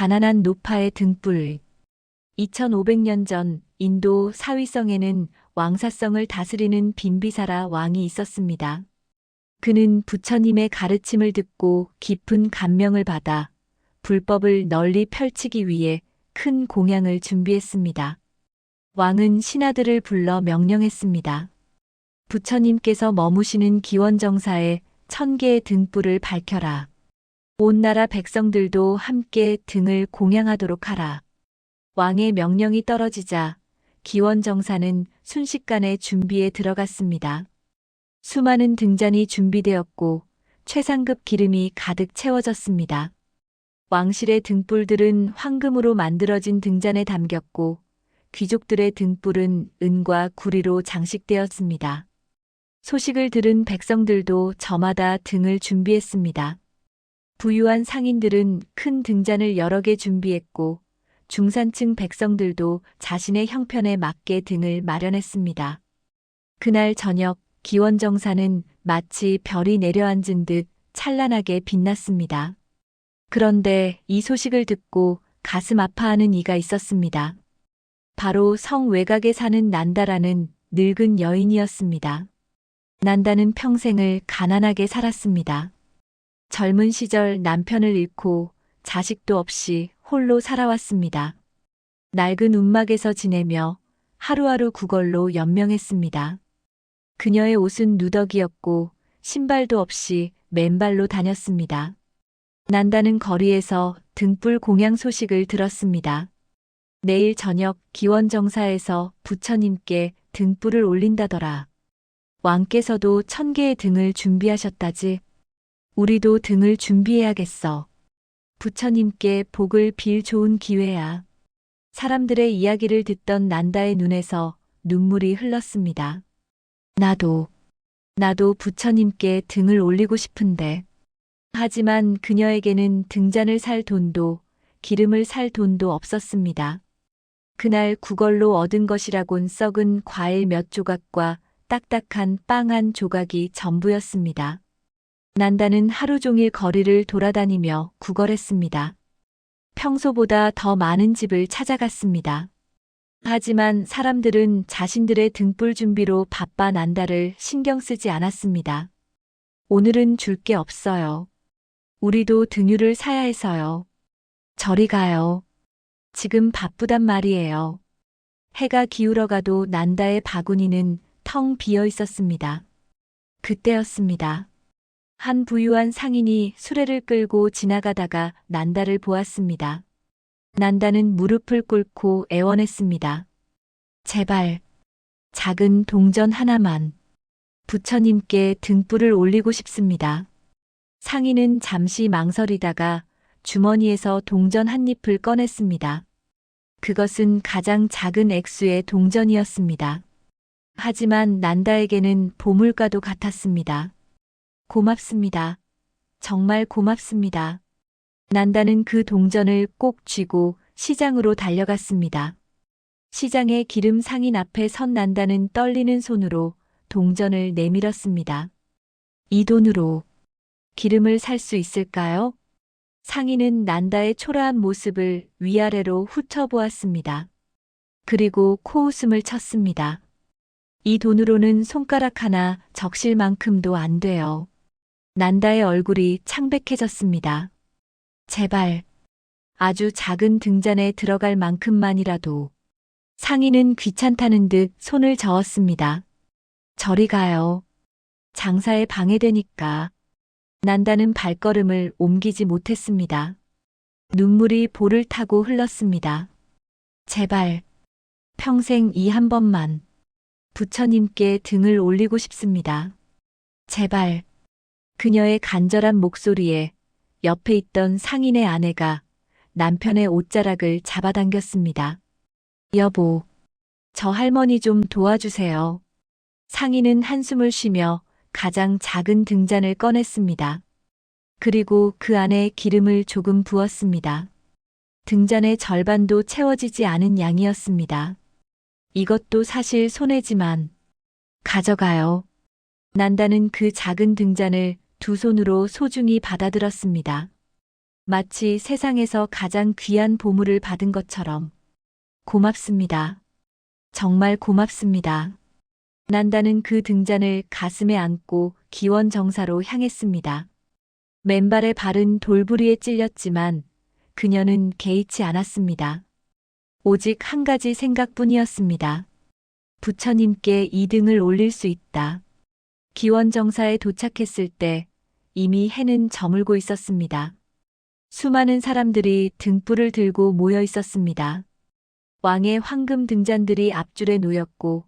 가난한 노파의 등불. 2500년 전 인도 사위성에는 왕사성을 다스리는 빈비사라 왕이 있었습니다. 그는 부처님의 가르침을 듣고 깊은 감명을 받아 불법을 널리 펼치기 위해 큰 공양을 준비했습니다. 왕은 신하들을 불러 명령했습니다. 부처님께서 머무시는 기원정사에 1000개의 등불을 밝혀라. 온 나라 백성들도 함께 등을 공양하도록 하라. 왕의 명령이 떨어지자 기원정사는 순식간에 준비에 들어갔습니다. 수많은 등잔이 준비되었고 최상급 기름이 가득 채워졌습니다. 왕실의 등불들은 황금으로 만들어진 등잔에 담겼고 귀족들의 등불은 은과 구리로 장식되었습니다. 소식을 들은 백성들도 저마다 등을 준비했습니다. 부유한 상인들은 큰 등잔을 여러 개 준비했고 중산층 백성들도 자신의 형편에 맞게 등을 마련했습니다. 그날 저녁 기원정사는 마치 별이 내려앉은 듯 찬란하게 빛났습니다. 그런데 이 소식을 듣고 가슴 아파하는 이가 있었습니다. 바로 성 외곽에 사는 난다라는 늙은 여인이었습니다. 난다는 평생을 가난하게 살았습니다. 젊은 시절 남편을 잃고 자식도 없이 홀로 살아왔습니다. 낡은 움막에서 지내며 하루하루 구걸로 연명했습니다. 그녀의 옷은 누더기였고 신발도 없이 맨발로 다녔습니다. 난다는 거리에서 등불 공양 소식을 들었습니다. 내일 저녁 기원정사에서 부처님께 등불을 올린다더라. 왕께서도 1000개의 등을 준비하셨다지. 우리도 등을 준비해야겠어. 부처님께 복을 빌 좋은 기회야. 사람들의 이야기를 듣던 난다의 눈에서 눈물이 흘렀습니다. 나도 부처님께 등을 올리고 싶은데. 하지만 그녀에게는 등잔을 살 돈도 기름을 살 돈도 없었습니다. 그날 구걸로 얻은 것이라곤 썩은 과일 몇 조각과 딱딱한 빵 한 조각이 전부였습니다. 난다는 하루 종일 거리를 돌아다니며 구걸했습니다. 평소보다 더 많은 집을 찾아갔습니다. 하지만 사람들은 자신들의 등불 준비로 바빠 난다를 신경 쓰지 않았습니다. 오늘은 줄 게 없어요. 우리도 등유를 사야 해서요. 저리 가요. 지금 바쁘단 말이에요. 해가 기울어가도 난다의 바구니는 텅 비어 있었습니다. 그때였습니다. 한 부유한 상인이 수레를 끌고 지나가다가 난다를 보았습니다. 난다는 무릎을 꿇고 애원했습니다. 제발, 작은 동전 하나만. 부처님께 등불을 올리고 싶습니다. 상인은 잠시 망설이다가 주머니에서 동전 한 잎을 꺼냈습니다. 그것은 가장 작은 액수의 동전이었습니다. 하지만 난다에게는 보물과도 같았습니다. 고맙습니다. 정말 고맙습니다. 난다는 그 동전을 꼭 쥐고 시장으로 달려갔습니다. 시장의 기름 상인 앞에 선 난다는 떨리는 손으로 동전을 내밀었습니다. 이 돈으로 기름을 살 수 있을까요? 상인은 난다의 초라한 모습을 위아래로 훑어보았습니다. 그리고 코웃음을 쳤습니다. 이 돈으로는 손가락 하나 적실 만큼도 안 돼요. 난다의 얼굴이 창백해졌습니다. 제발, 아주 작은 등잔에 들어갈 만큼만이라도. 상인은 귀찮다는 듯 손을 저었습니다. 저리 가요. 장사에 방해되니까. 난다는 발걸음을 옮기지 못했습니다. 눈물이 볼을 타고 흘렀습니다. 제발, 평생 이 한 번만. 부처님께 등을 올리고 싶습니다. 제발. 그녀의 간절한 목소리에 옆에 있던 상인의 아내가 남편의 옷자락을 잡아당겼습니다. 여보, 저 할머니 좀 도와주세요. 상인은 한숨을 쉬며 가장 작은 등잔을 꺼냈습니다. 그리고 그 안에 기름을 조금 부었습니다. 등잔의 절반도 채워지지 않은 양이었습니다. 이것도 사실 손해지만. 가져가요. 난다는 그 작은 등잔을 두 손으로 소중히 받아들었습니다. 마치 세상에서 가장 귀한 보물을 받은 것처럼. 고맙습니다. 정말 고맙습니다. 난다는 그 등잔을 가슴에 안고 기원정사로 향했습니다. 맨발의 발은 돌부리에 찔렸지만 그녀는 개의치 않았습니다. 오직 한 가지 생각뿐이었습니다. 부처님께 이 등을 올릴 수 있다. 기원정사에 도착했을 때 이미 해는 저물고 있었습니다. 수많은 사람들이 등불을 들고 모여 있었습니다. 왕의 황금 등잔들이 앞줄에 놓였고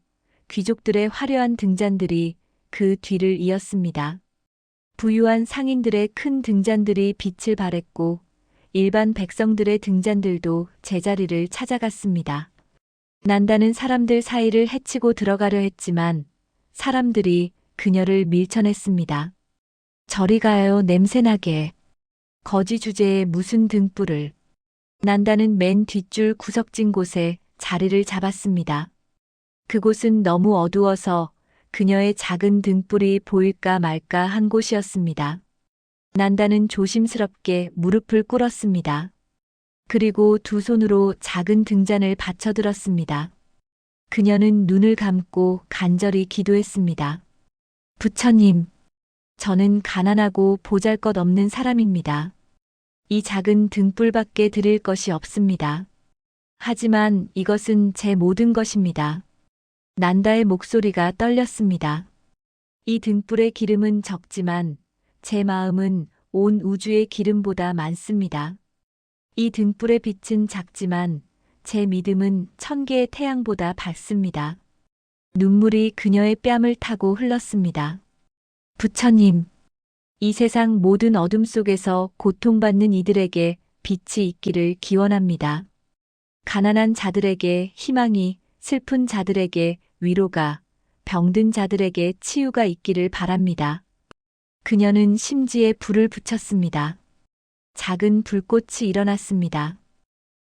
귀족들의 화려한 등잔들이 그 뒤를 이었습니다. 부유한 상인들의 큰 등잔들이 빛을 발했고 일반 백성들의 등잔들도 제자리를 찾아갔습니다. 난다는 사람들 사이를 헤치고 들어가려 했지만 사람들이 그녀를 밀쳐냈습니다. 저리 가요, 냄새나게. 거지 주제에 무슨 등불을. 난다는 맨 뒷줄 구석진 곳에 자리를 잡았습니다. 그곳은 너무 어두워서 그녀의 작은 등불이 보일까 말까 한 곳이었습니다. 난다는 조심스럽게 무릎을 꿇었습니다. 그리고 두 손으로 작은 등잔을 받쳐들었습니다. 그녀는 눈을 감고 간절히 기도했습니다. 부처님, 저는 가난하고 보잘것없는 사람입니다. 이 작은 등불밖에 드릴 것이 없습니다. 하지만 이것은 제 모든 것입니다. 난다의 목소리가 떨렸습니다. 이 등불의 기름은 적지만 제 마음은 온 우주의 기름보다 많습니다. 이 등불의 빛은 작지만 제 믿음은 1000개의 태양보다 밝습니다. 눈물이 그녀의 뺨을 타고 흘렀습니다. 부처님, 이 세상 모든 어둠 속에서 고통받는 이들에게 빛이 있기를 기원합니다. 가난한 자들에게 희망이, 슬픈 자들에게 위로가, 병든 자들에게 치유가 있기를 바랍니다. 그녀는 심지에 불을 붙였습니다. 작은 불꽃이 일어났습니다.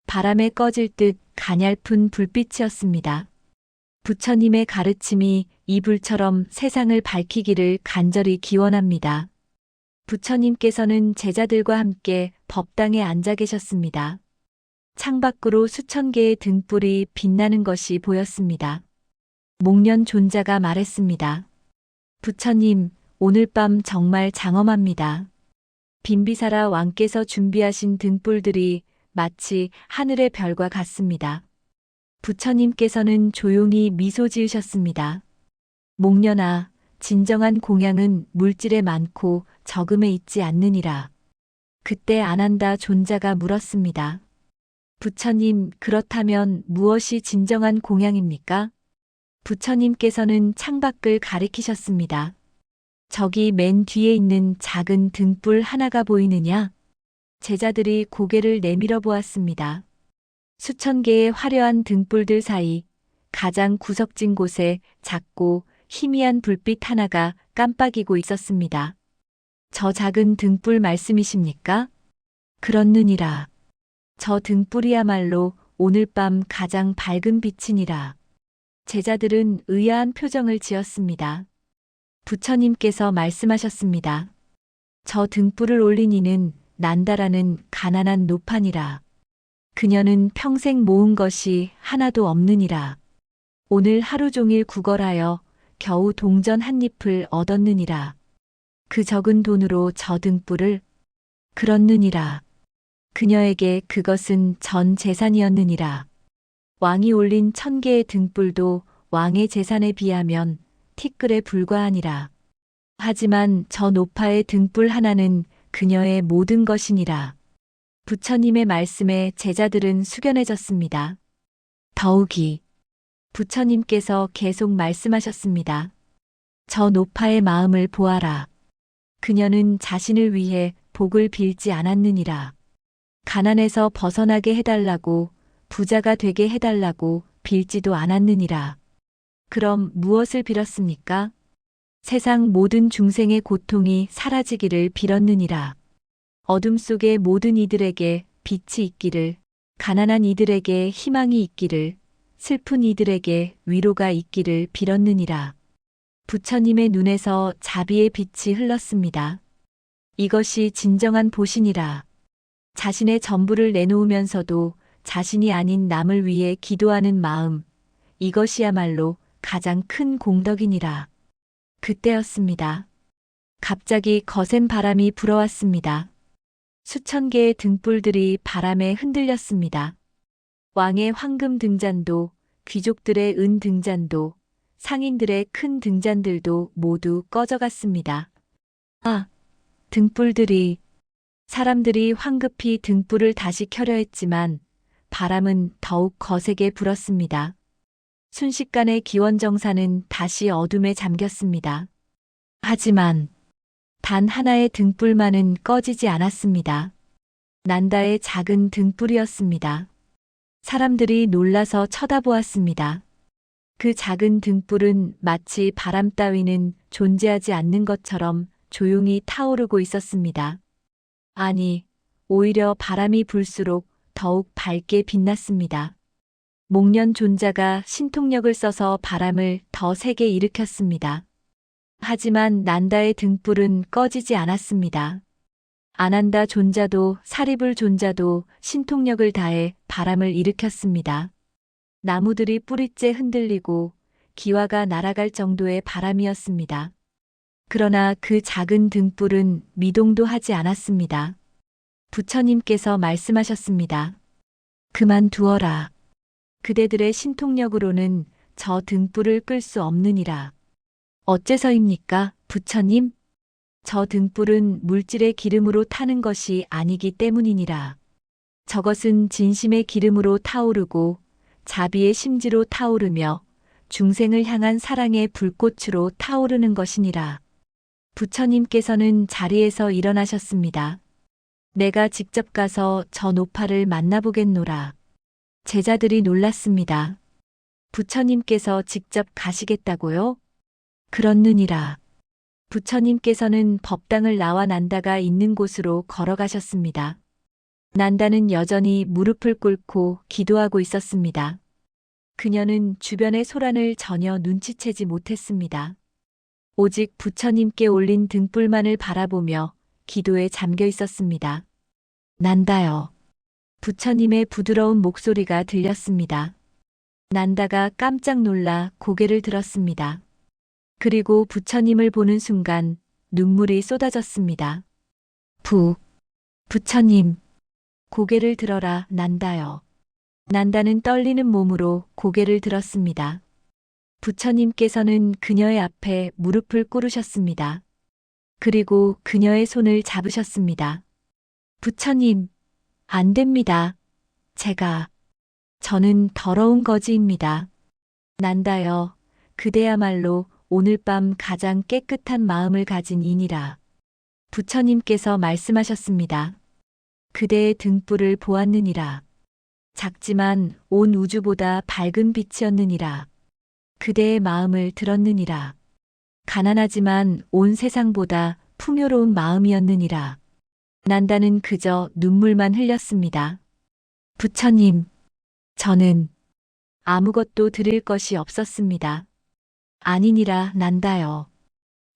바람에 꺼질 듯 가냘픈 불빛이었습니다. 부처님의 가르침이 이 불처럼 세상을 밝히기를 간절히 기원합니다. 부처님께서는 제자들과 함께 법당에 앉아 계셨습니다. 창밖으로 수천 개의 등불이 빛나는 것이 보였습니다. 목련 존자가 말했습니다. 부처님, 오늘 밤 정말 장엄합니다. 빈비사라 왕께서 준비하신 등불들이 마치 하늘의 별과 같습니다. 부처님께서는 조용히 미소 지으셨습니다. 목련아, 진정한 공양은 물질에 많고 적음에 있지 않느니라. 그때 아난다 존자가 물었습니다. 부처님, 그렇다면 무엇이 진정한 공양입니까? 부처님께서는 창밖을 가리키셨습니다. 저기 맨 뒤에 있는 작은 등불 하나가 보이느냐? 제자들이 고개를 내밀어 보았습니다. 수천 개의 화려한 등불들 사이 가장 구석진 곳에 작고 희미한 불빛 하나가 깜빡이고 있었습니다. 저 작은 등불 말씀이십니까? 그렇느니라. 저 등불이야말로 오늘 밤 가장 밝은 빛이니라. 제자들은 의아한 표정을 지었습니다. 부처님께서 말씀하셨습니다. 저 등불을 올린 이는 난다라는 가난한 노판이라. 그녀는 평생 모은 것이 하나도 없느니라. 오늘 하루 종일 구걸하여 겨우 동전 한 잎을 얻었느니라. 그 적은 돈으로 저 등불을. 그렇느니라. 그녀에게 그것은 전 재산이었느니라. 왕이 올린 1000개의 등불도 왕의 재산에 비하면 티끌에 불과하니라. 하지만 저 노파의 등불 하나는 그녀의 모든 것이니라. 부처님의 말씀에 제자들은 숙연해졌습니다. 더욱이 부처님께서 계속 말씀하셨습니다. 저 노파의 마음을 보아라. 그녀는 자신을 위해 복을 빌지 않았느니라. 가난에서 벗어나게 해달라고, 부자가 되게 해달라고 빌지도 않았느니라. 그럼 무엇을 빌었습니까? 세상 모든 중생의 고통이 사라지기를 빌었느니라. 어둠 속의 모든 이들에게 빛이 있기를, 가난한 이들에게 희망이 있기를, 슬픈 이들에게 위로가 있기를 빌었느니라. 부처님의 눈에서 자비의 빛이 흘렀습니다. 이것이 진정한 보신이라. 자신의 전부를 내놓으면서도 자신이 아닌 남을 위해 기도하는 마음, 이것이야말로 가장 큰 공덕이니라. 그때였습니다. 갑자기 거센 바람이 불어왔습니다. 수천 개의 등불들이 바람에 흔들렸습니다. 왕의 황금 등잔도, 귀족들의 은 등잔도, 상인들의 큰 등잔들도 모두 꺼져갔습니다. 아, 등불들이, 사람들이 황급히 등불을 다시 켜려 했지만 바람은 더욱 거세게 불었습니다. 순식간에 기원정사는 다시 어둠에 잠겼습니다. 하지만 단 하나의 등불만은 꺼지지 않았습니다. 난다의 작은 등불이었습니다. 사람들이 놀라서 쳐다보았습니다. 그 작은 등불은 마치 바람 따위는 존재하지 않는 것처럼 조용히 타오르고 있었습니다. 아니, 오히려 바람이 불수록 더욱 밝게 빛났습니다. 목련 존자가 신통력을 써서 바람을 더 세게 일으켰습니다. 하지만 난다의 등불은 꺼지지 않았습니다. 아난다 존자도 사리불 존자도 신통력을 다해 바람을 일으켰습니다. 나무들이 뿌리째 흔들리고 기와가 날아갈 정도의 바람이었습니다. 그러나 그 작은 등불은 미동도 하지 않았습니다. 부처님께서 말씀하셨습니다. 그만두어라. 그대들의 신통력으로는 저 등불을 끌 수 없느니라. 어째서입니까, 부처님? 저 등불은 물질의 기름으로 타는 것이 아니기 때문이니라. 저것은 진심의 기름으로 타오르고 자비의 심지로 타오르며 중생을 향한 사랑의 불꽃으로 타오르는 것이니라. 부처님께서는 자리에서 일어나셨습니다. 내가 직접 가서 저 노파를 만나보겠노라. 제자들이 놀랐습니다. 부처님께서 직접 가시겠다고요? 그렇느니라. 부처님께서는 법당을 나와 난다가 있는 곳으로 걸어가셨습니다. 난다는 여전히 무릎을 꿇고 기도하고 있었습니다. 그녀는 주변의 소란을 전혀 눈치채지 못했습니다. 오직 부처님께 올린 등불만을 바라보며 기도에 잠겨 있었습니다. 난다요. 부처님의 부드러운 목소리가 들렸습니다. 난다가 깜짝 놀라 고개를 들었습니다. 그리고 부처님을 보는 순간 눈물이 쏟아졌습니다. 부처님. 고개를 들어라, 난다요. 난다는 떨리는 몸으로 고개를 들었습니다. 부처님께서는 그녀의 앞에 무릎을 꿇으셨습니다. 그리고 그녀의 손을 잡으셨습니다. 부처님, 안 됩니다. 저는 더러운 거지입니다. 난다여, 그대야말로 오늘 밤 가장 깨끗한 마음을 가진 이니라. 부처님께서 말씀하셨습니다. 그대의 등불을 보았느니라. 작지만 온 우주보다 밝은 빛이었느니라. 그대의 마음을 들었느니라. 가난하지만 온 세상보다 풍요로운 마음이었느니라. 난다는 그저 눈물만 흘렸습니다. 부처님, 저는 아무것도 드릴 것이 없었습니다. 아니니라, 난다여.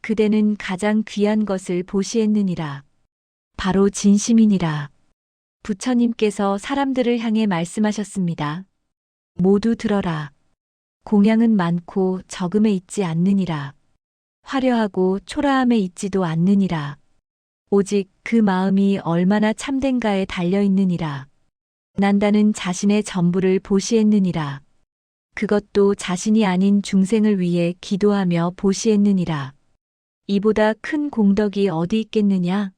그대는 가장 귀한 것을 보시했느니라. 바로 진심이니라. 부처님께서 사람들을 향해 말씀하셨습니다. 모두 들어라. 공양은 많고 적음에 있지 않느니라. 화려하고 초라함에 있지도 않느니라. 오직 그 마음이 얼마나 참된가에 달려있느니라. 난다는 자신의 전부를 보시했느니라. 그것도 자신이 아닌 중생을 위해 기도하며 보시했느니라. 이보다 큰 공덕이 어디 있겠느냐?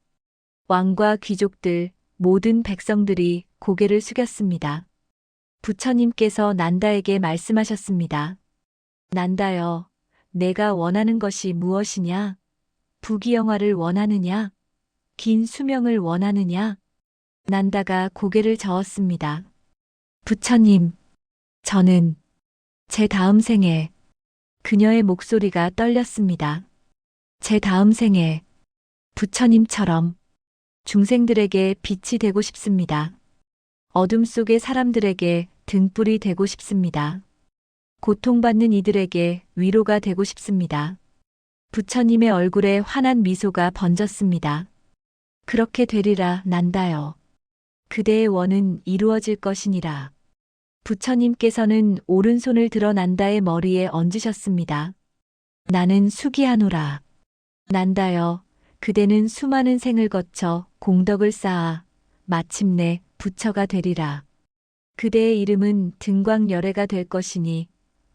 왕과 귀족들, 모든 백성들이 고개를 숙였습니다. 부처님께서 난다에게 말씀하셨습니다. 난다여, 내가 원하는 것이 무엇이냐? 부귀영화를 원하느냐? 긴 수명을 원하느냐? 난다가 고개를 저었습니다. 부처님, 저는 제 다음 생에, 그녀의 목소리가 떨렸습니다. 제 다음 생에 부처님처럼 중생들에게 빛이 되고 싶습니다. 어둠 속의 사람들에게 등불이 되고 싶습니다. 고통받는 이들에게 위로가 되고 싶습니다. 부처님의 얼굴에 환한 미소가 번졌습니다. 그렇게 되리라, 난다여. 그대의 원은 이루어질 것이니라. 부처님께서는 오른손을 들어 난다의 머리에 얹으셨습니다. 나는 수기하노라. 난다여, 그대는 수많은 생을 거쳐 공덕을 쌓아 마침내 부처가 되리라. 그대의 이름은 등광열애가 될 것이니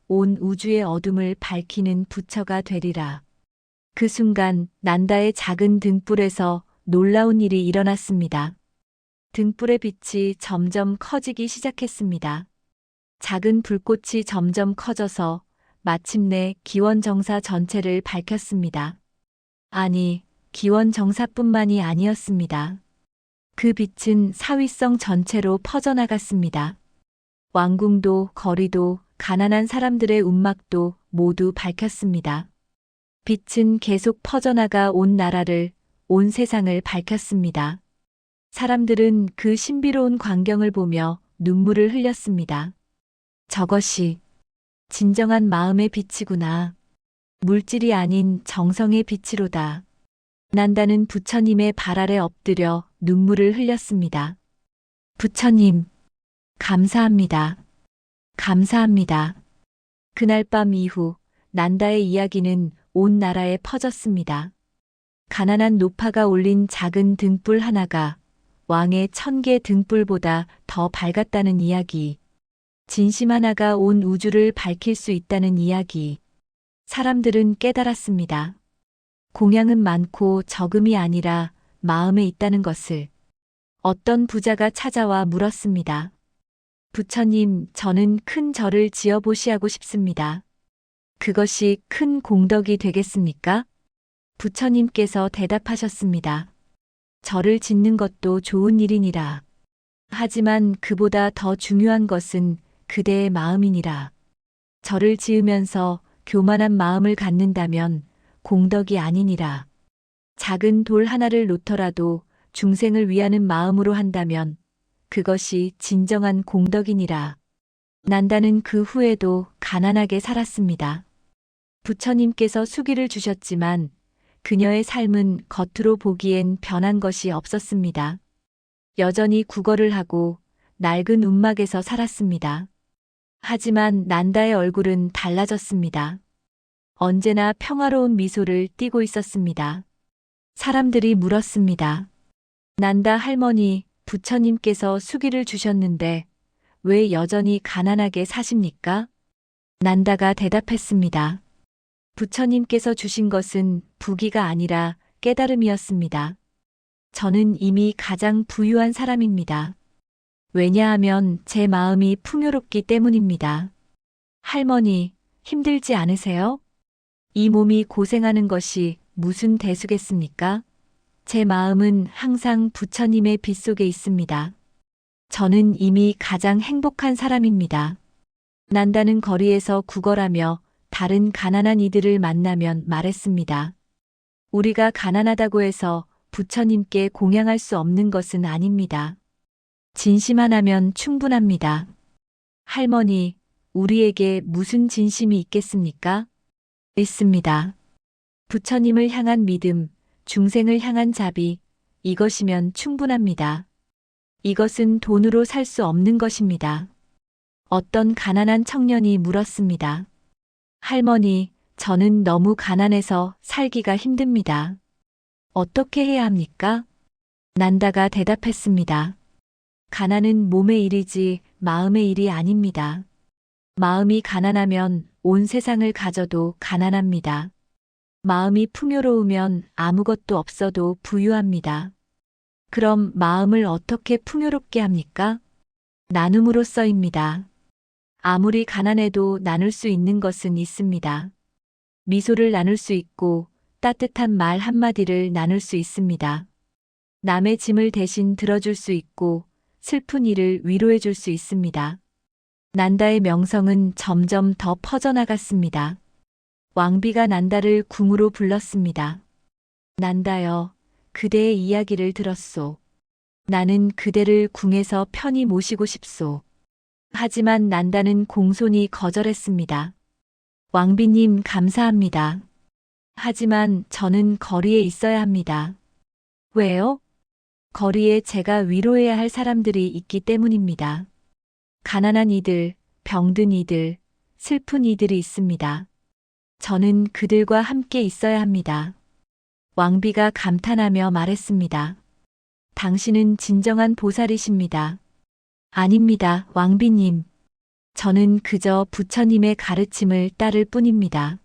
온 우주의 어둠을 밝히는 부처가 되리라. 그 순간 난다의 작은 등불에서 놀라운 일이 일어났습니다. 등불의 빛이 점점 커지기 시작했습니다. 작은 불꽃이 점점 커져서 마침내 기원정사 전체를 밝혔습니다. 아니, 기원정사뿐만이 아니었습니다. 그 빛은 사위성 전체로 퍼져나갔습니다. 왕궁도 거리도 가난한 사람들의 움막도 모두 밝혔습니다. 빛은 계속 퍼져나가 온 나라를, 온 세상을 밝혔습니다. 사람들은 그 신비로운 광경을 보며 눈물을 흘렸습니다. 저것이 진정한 마음의 빛이구나. 물질이 아닌 정성의 빛이로다. 난다는 부처님의 발 아래 엎드려 눈물을 흘렸습니다. 부처님, 감사합니다. 감사합니다. 그날 밤 이후 난다의 이야기는 온 나라에 퍼졌습니다. 가난한 노파가 올린 작은 등불 하나가 왕의 1000개 등불보다 더 밝았다는 이야기. 진심 하나가 온 우주를 밝힐 수 있다는 이야기. 사람들은 깨달았습니다. 공양은 많고 적음이 아니라 마음에 있다는 것을. 어떤 부자가 찾아와 물었습니다. 부처님, 저는 큰 절을 지어 보시하고 싶습니다. 그것이 큰 공덕이 되겠습니까? 부처님께서 대답하셨습니다. 절을 짓는 것도 좋은 일이니라. 하지만 그보다 더 중요한 것은 그대의 마음이니라. 절을 지으면서 교만한 마음을 갖는다면 공덕이 아니니라. 작은 돌 하나를 놓더라도 중생을 위하는 마음으로 한다면 그것이 진정한 공덕이니라. 난다는 그 후에도 가난하게 살았습니다. 부처님께서 수기를 주셨지만 그녀의 삶은 겉으로 보기엔 변한 것이 없었습니다. 여전히 구걸을 하고 낡은 움막에서 살았습니다. 하지만 난다의 얼굴은 달라졌습니다. 언제나 평화로운 미소를 띠고 있었습니다. 사람들이 물었습니다. 난다 할머니, 부처님께서 수기를 주셨는데 왜 여전히 가난하게 사십니까? 난다가 대답했습니다. 부처님께서 주신 것은 부귀가 아니라 깨달음이었습니다. 저는 이미 가장 부유한 사람입니다. 왜냐하면 제 마음이 풍요롭기 때문입니다. 할머니, 힘들지 않으세요? 이 몸이 고생하는 것이 무슨 대수겠습니까? 제 마음은 항상 부처님의 빛 속에 있습니다. 저는 이미 가장 행복한 사람입니다. 난다는 거리에서 구걸하며 다른 가난한 이들을 만나면 말했습니다. 우리가 가난하다고 해서 부처님께 공양할 수 없는 것은 아닙니다. 진심 하나면 충분합니다. 할머니, 우리에게 무슨 진심이 있겠습니까? 있습니다. 부처님을 향한 믿음, 중생을 향한 자비, 이것이면 충분합니다. 이것은 돈으로 살 수 없는 것입니다. 어떤 가난한 청년이 물었습니다. 할머니, 저는 너무 가난해서 살기가 힘듭니다. 어떻게 해야 합니까? 난다가 대답했습니다. 가난은 몸의 일이지 마음의 일이 아닙니다. 마음이 가난하면 온 세상을 가져도 가난합니다. 마음이 풍요로우면 아무것도 없어도 부유합니다. 그럼 마음을 어떻게 풍요롭게 합니까? 나눔으로써입니다. 아무리 가난해도 나눌 수 있는 것은 있습니다. 미소를 나눌 수 있고 따뜻한 말 한마디를 나눌 수 있습니다. 남의 짐을 대신 들어줄 수 있고 슬픈 일을 위로해 줄 수 있습니다. 난다의 명성은 점점 더 퍼져나갔습니다. 왕비가 난다를 궁으로 불렀습니다. 난다여, 그대의 이야기를 들었소. 나는 그대를 궁에서 편히 모시고 싶소. 하지만 난다는 공손히 거절했습니다. 왕비님 거리에 제가 위로해야 할 사람들이 있기 때문입니다. 가난한 이들, 병든 이들, 슬픈 이들이 있습니다. 저는 그들과 함께 있어야 합니다. 왕비가 감탄하며 말했습니다. 당신은 진정한 보살이십니다. 아닙니다, 왕비님. 저는 그저 부처님의 가르침을 따를 뿐입니다.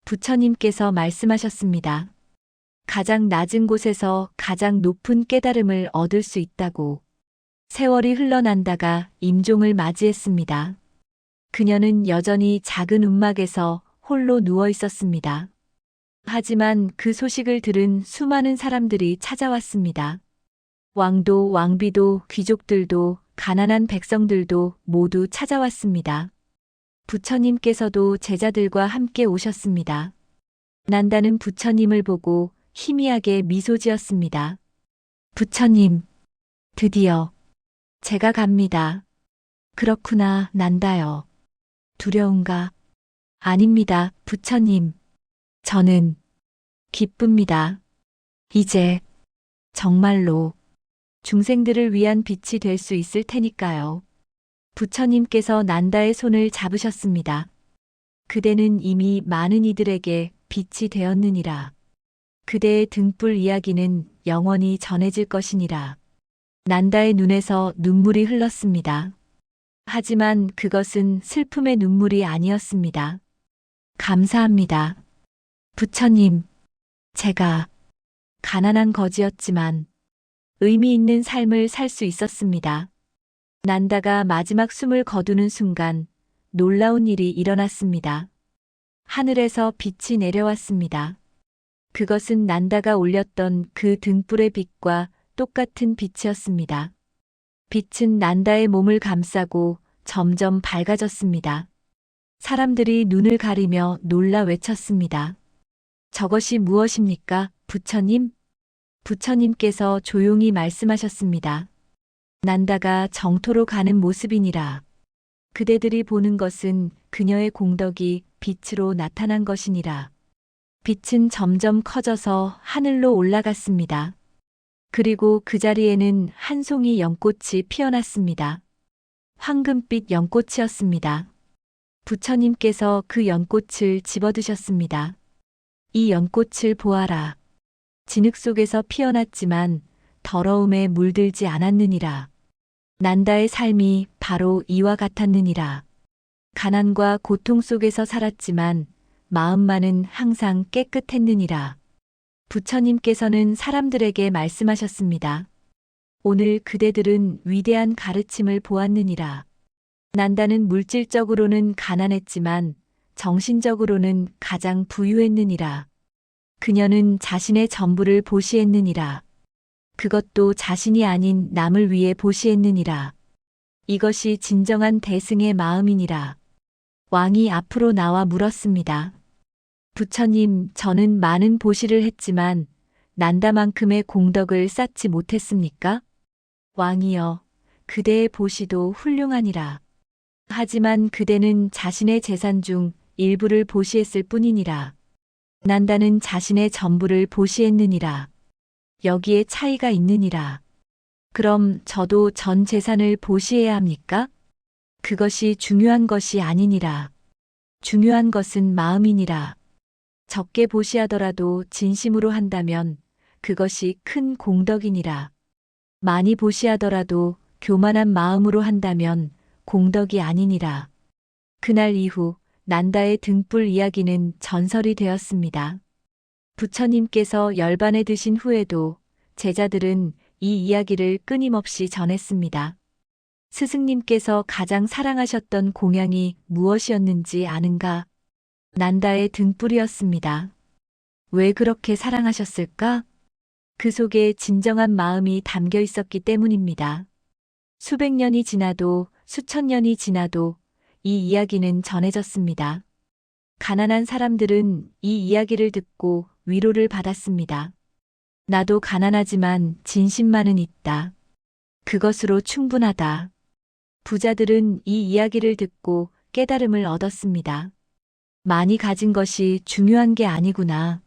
부처님께서 말씀하셨습니다. 가장 낮은 곳에서 가장 높은 깨달음을 얻을 수 있다고. 세월이 흘러난다가 임종을 맞이했습니다. 그녀는 여전히 작은 움막에서 홀로 누워 있었습니다. 하지만 그 소식을 들은 수많은 사람들이 찾아왔습니다. 왕도 왕비도 귀족들도 가난한 백성들도 모두 찾아왔습니다. 부처님께서도 제자들과 함께 오셨습니다. 난다는 부처님을 보고 희미하게 미소 지었습니다. 부처님, 드디어 제가 갑니다. 그렇구나, 난다요. 두려운가? 아닙니다, 부처님. 저는 기쁩니다. 이제 정말로 중생들을 위한 빛이 될 수 있을 테니까요. 부처님께서 난다의 손을 잡으셨습니다. 그대는 이미 많은 이들에게 빛이 되었느니라. 그대의 등불 이야기는 영원히 전해질 것이니라. 난다의 눈에서 눈물이 흘렀습니다. 하지만 그것은 슬픔의 눈물이 아니었습니다. 감사합니다. 부처님, 제가 가난한 거지였지만 의미 있는 삶을 살 수 있었습니다. 난다가 마지막 숨을 거두는 순간 놀라운 일이 일어났습니다. 하늘에서 빛이 내려왔습니다. 그것은 난다가 올렸던 그 등불의 빛과 똑같은 빛이었습니다. 빛은 난다의 몸을 감싸고 점점 밝아졌습니다. 사람들이 눈을 가리며 놀라 외쳤습니다. 저것이 무엇입니까, 부처님? 부처님께서 조용히 말씀하셨습니다. 난다가 정토로 가는 모습이니라. 그대들이 보는 것은 그녀의 공덕이 빛으로 나타난 것이니라. 빛은 점점 커져서 하늘로 올라갔습니다. 그리고 그 자리에는 한 송이 연꽃이 피어났습니다. 황금빛 연꽃이었습니다. 부처님께서 그 연꽃을 집어드셨습니다. 이 연꽃을 보아라. 진흙 속에서 피어났지만 더러움에 물들지 않았느니라. 난다의 삶이 바로 이와 같았느니라. 가난과 고통 속에서 살았지만 마음만은 항상 깨끗했느니라. 부처님께서는 사람들에게 말씀하셨습니다. 오늘 그대들은 위대한 가르침을 보았느니라. 난다는 물질적으로는 가난했지만 정신적으로는 가장 부유했느니라. 그녀는 자신의 전부를 보시했느니라. 그것도 자신이 아닌 남을 위해 보시했느니라. 이것이 진정한 대승의 마음이니라. 왕이 앞으로 나와 물었습니다. 부처님, 저는 많은 보시를 했지만 난다만큼의 공덕을 쌓지 못했습니까? 왕이여, 그대의 보시도 훌륭하니라. 하지만 그대는 자신의 재산 중 일부를 보시했을 뿐이니라. 난다는 자신의 전부를 보시했느니라. 여기에 차이가 있느니라. 그럼 저도 전 재산을 보시해야 합니까? 그것이 중요한 것이 아니니라. 중요한 것은 마음이니라. 적게 보시하더라도 진심으로 한다면 그것이 큰 공덕이니라. 많이 보시하더라도 교만한 마음으로 한다면 공덕이 아니니라. 그날 이후 난다의 등불 이야기는 전설이 되었습니다. 부처님께서 열반에 드신 후에도 제자들은 이 이야기를 끊임없이 전했습니다. 스승님께서 가장 사랑하셨던 공양이 무엇이었는지 아는가? 난다의 등불이었습니다. 왜 그렇게 사랑하셨을까? 그 속에 진정한 마음이 담겨 있었기 때문입니다. 수백 년이 지나도 수천 년이 지나도 이 이야기는 전해졌습니다. 가난한 사람들은 이 이야기를 듣고 위로를 받았습니다. 나도 가난하지만 진심만은 있다. 그것으로 충분하다. 부자들은 이 이야기를 듣고 깨달음을 얻었습니다. 많이 가진 것이 중요한 게 아니구나.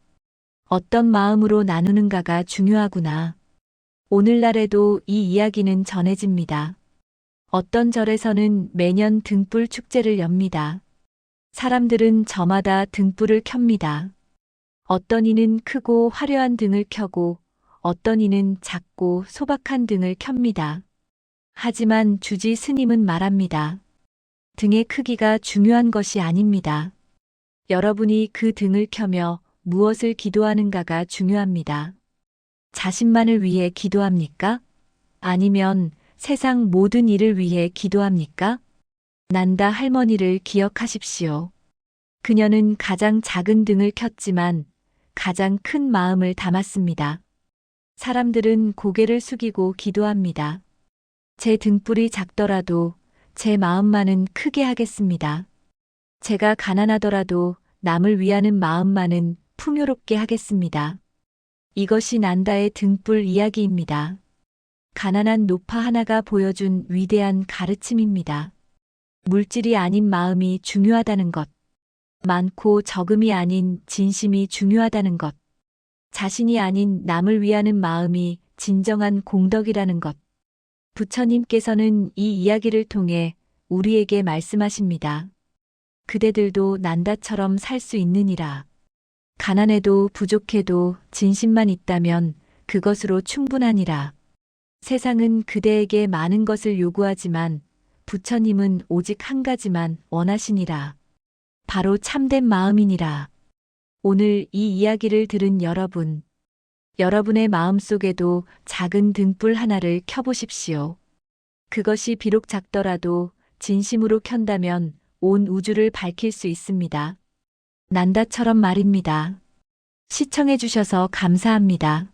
어떤 마음으로 나누는가가 중요하구나. 오늘날에도 이 이야기는 전해집니다. 어떤 절에서는 매년 등불 축제를 엽니다. 사람들은 저마다 등불을 켭니다. 어떤 이는 크고 화려한 등을 켜고 어떤 이는 작고 소박한 등을 켭니다. 하지만 주지 스님은 말합니다. 등의 크기가 중요한 것이 아닙니다. 여러분이 그 등을 켜며 무엇을 기도하는가가 중요합니다. 자신만을 위해 기도합니까? 아니면 세상 모든 일을 위해 기도합니까? 난다 할머니를 기억하십시오. 그녀는 가장 작은 등을 켰지만 가장 큰 마음을 담았습니다. 사람들은 고개를 숙이고 기도합니다. 제 등불이 작더라도 제 마음만은 크게 하겠습니다. 제가 가난하더라도 남을 위하는 마음만은 풍요롭게 하겠습니다. 이것이 난다의 등불 이야기입니다. 가난한 노파 하나가 보여준 위대한 가르침입니다. 물질이 아닌 마음이 중요하다는 것. 많고 적음이 아닌 진심이 중요하다는 것. 자신이 아닌 남을 위하는 마음이 진정한 공덕이라는 것. 부처님께서는 이 이야기를 통해 우리에게 말씀하십니다. 그대들도 난다처럼 살 수 있느니라. 가난해도 부족해도 진심만 있다면 그것으로 충분하니라. 세상은 그대에게 많은 것을 요구하지만 부처님은 오직 한 가지만 원하시니라. 바로 참된 마음이니라. 오늘 이 이야기를 들은 여러분, 여러분의 마음속에도 작은 등불 하나를 켜보십시오. 그것이 비록 작더라도 진심으로 켠다면 온 우주를 밝힐 수 있습니다. 난다처럼 말입니다. 시청해주셔서 감사합니다.